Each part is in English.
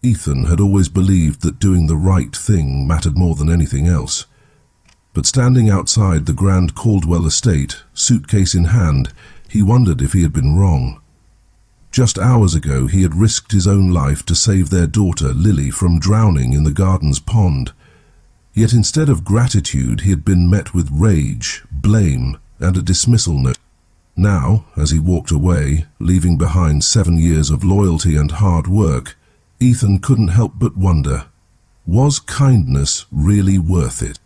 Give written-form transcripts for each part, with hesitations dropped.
Ethan had always believed that doing the right thing mattered more than anything else. But standing outside the Grand Caldwell estate, suitcase in hand, he wondered if he had been wrong. Just hours ago he had risked his own life to save their daughter, Lily, from drowning in the garden's pond. Yet instead of gratitude he had been met with rage, blame, and a dismissal note. Now, as he walked away, leaving behind 7 years of loyalty and hard work, Ethan couldn't help but wonder, was kindness really worth it?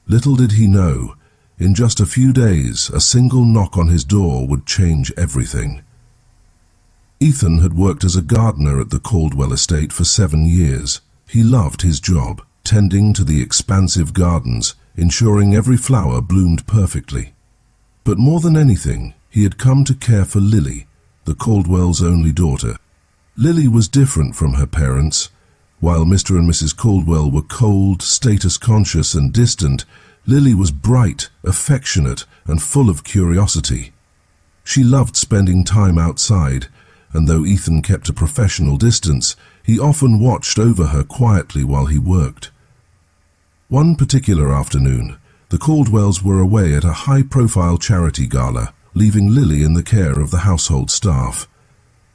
Little did he know, in just a few days, a single knock on his door would change everything. Ethan had worked as a gardener at the Caldwell estate for 7 years. He loved his job, tending to the expansive gardens, ensuring every flower bloomed perfectly. But more than anything, he had come to care for Lily, the Caldwell's only daughter. Lily was different from her parents. While Mr. and Mrs. Caldwell were cold, status-conscious and distant, Lily was bright, affectionate, and full of curiosity. She loved spending time outside, and though Ethan kept a professional distance, he often watched over her quietly while he worked. One particular afternoon, the Caldwells were away at a high-profile charity gala, leaving Lily in the care of the household staff.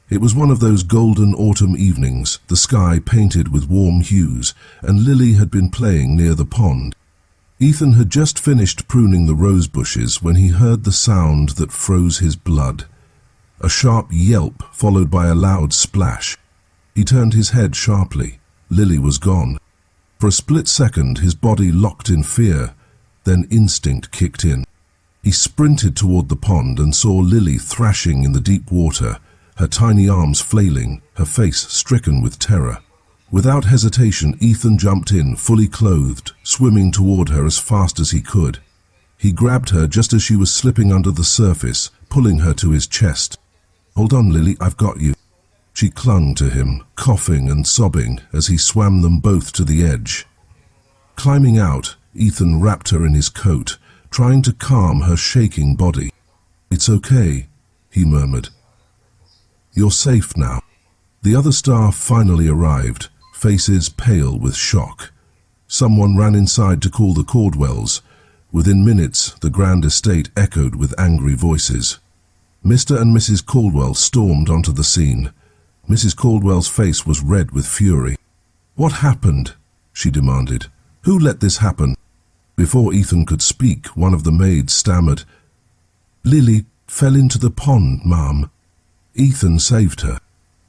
It was one of those golden autumn evenings, the sky painted with warm hues, and Lily had been playing near the pond. Ethan had just finished pruning the rose bushes when he heard the sound that froze his blood. A sharp yelp followed by a loud splash. He turned his head sharply. Lily was gone. For a split second his body locked in fear, then instinct kicked in. He sprinted toward the pond and saw Lily thrashing in the deep water, her tiny arms flailing, her face stricken with terror. Without hesitation, Ethan jumped in, fully clothed, swimming toward her as fast as he could. He grabbed her just as she was slipping under the surface, pulling her to his chest. "Hold on, Lily, I've got you." She clung to him, coughing and sobbing as he swam them both to the edge. Climbing out, Ethan wrapped her in his coat, trying to calm her shaking body. "It's okay," he murmured. "You're safe now." The other staff finally arrived, faces pale with shock. Someone ran inside to call the Caldwells. Within minutes, the grand estate echoed with angry voices. Mr. and Mrs. Caldwell stormed onto the scene. Mrs. Caldwell's face was red with fury. "What happened?" she demanded. "Who let this happen?" Before Ethan could speak, one of the maids stammered, "Lily fell into the pond, Ma'am." Ethan saved her.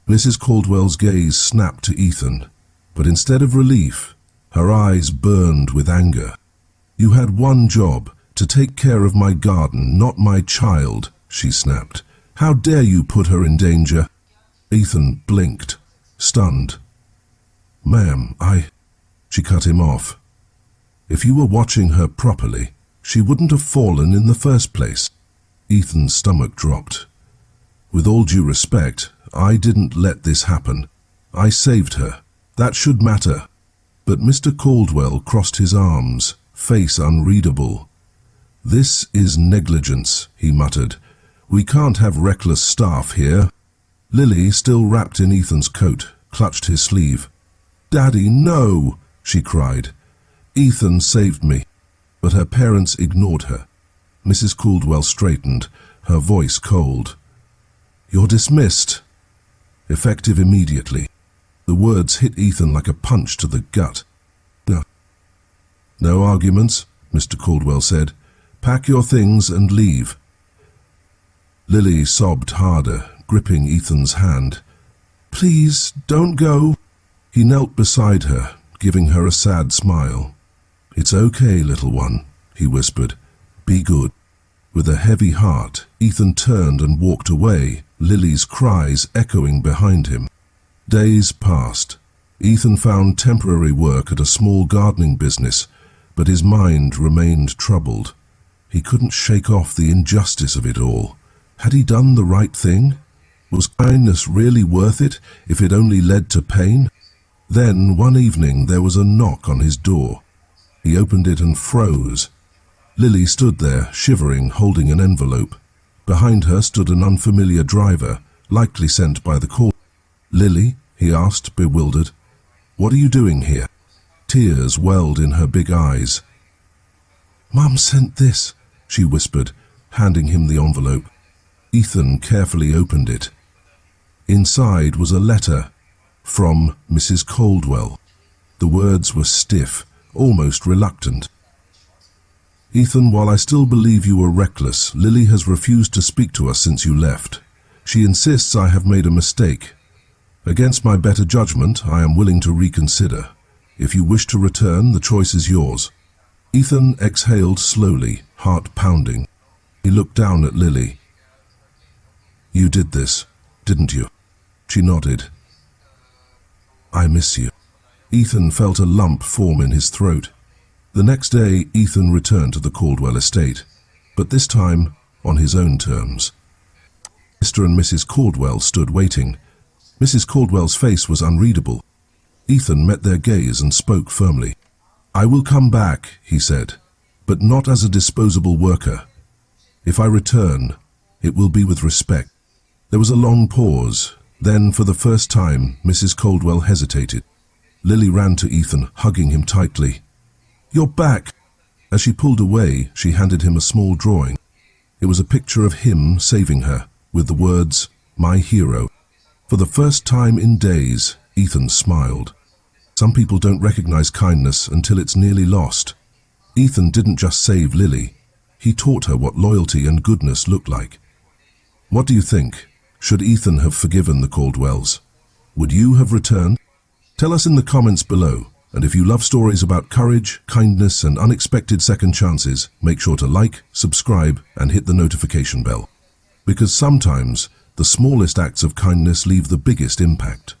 Mrs. Caldwell's gaze snapped to Ethan, but instead of relief, her eyes burned with anger. "You had one job, to take care of my garden, not my child," she snapped. "How dare you put her in danger?" Ethan blinked, stunned. "Ma'am, She cut him off. "If you were watching her properly, she wouldn't have fallen in the first place." Ethan's stomach dropped. "With all due respect, I didn't let this happen. I saved her. That should matter." But Mr. Caldwell crossed his arms, face unreadable. "This is negligence," he muttered. "We can't have reckless staff here." Lily, still wrapped in Ethan's coat, clutched his sleeve. "Daddy, no!" she cried. "Ethan saved me." But her parents ignored her. Mrs. Caldwell straightened, her voice cold. "You're dismissed." Effective immediately. The words hit Ethan like a punch to the gut. "No arguments," Mr. Caldwell said. "Pack your things and leave." Lily sobbed harder, gripping Ethan's hand. "Please, don't go." He knelt beside her, giving her a sad smile. "It's okay, little one," he whispered. "Be good." With a heavy heart, Ethan turned and walked away, Lily's cries echoing behind him. Days passed. Ethan found temporary work at a small gardening business, but his mind remained troubled. He couldn't shake off the injustice of it all. Had he done the right thing? Was kindness really worth it if it only led to pain? Then, one evening, there was a knock on his door. He opened it and froze. Lily stood there, shivering, holding an envelope. Behind her stood an unfamiliar driver, likely sent by the call. "Lily?" he asked, bewildered. What are you doing here? Tears welled in her big eyes. Mum sent this, she whispered, handing him the envelope. Ethan carefully opened it. Inside was a letter from Mrs. Caldwell. The words were stiff, almost reluctant. Ethan, while I still believe you were reckless, Lily has refused to speak to us since you left. She insists I have made a mistake. Against my better judgment, I am willing to reconsider. If you wish to return, the choice is yours. Ethan exhaled slowly, heart pounding. He looked down at Lily. You did this, didn't you? She nodded. I miss you. Ethan felt a lump form in his throat. The next day, Ethan returned to the Caldwell estate, but this time on his own terms. Mr. and Mrs. Caldwell stood waiting. Mrs. Caldwell's face was unreadable. Ethan met their gaze and spoke firmly. I will come back, he said, but not as a disposable worker. If I return, it will be with respect. There was a long pause. Then, for the first time, Mrs. Caldwell hesitated. Lily ran to Ethan, hugging him tightly. You're back! As she pulled away, she handed him a small drawing. It was a picture of him saving her, with the words, My hero. For the first time in days, Ethan smiled. Some people don't recognize kindness until it's nearly lost. Ethan didn't just save Lily. He taught her what loyalty and goodness looked like. What do you think? Should Ethan have forgiven the Caldwells? Would you have returned? Tell us in the comments below. And if you love stories about courage, kindness, and unexpected second chances, make sure to like, subscribe, and hit the notification bell. Because sometimes, the smallest acts of kindness leave the biggest impact.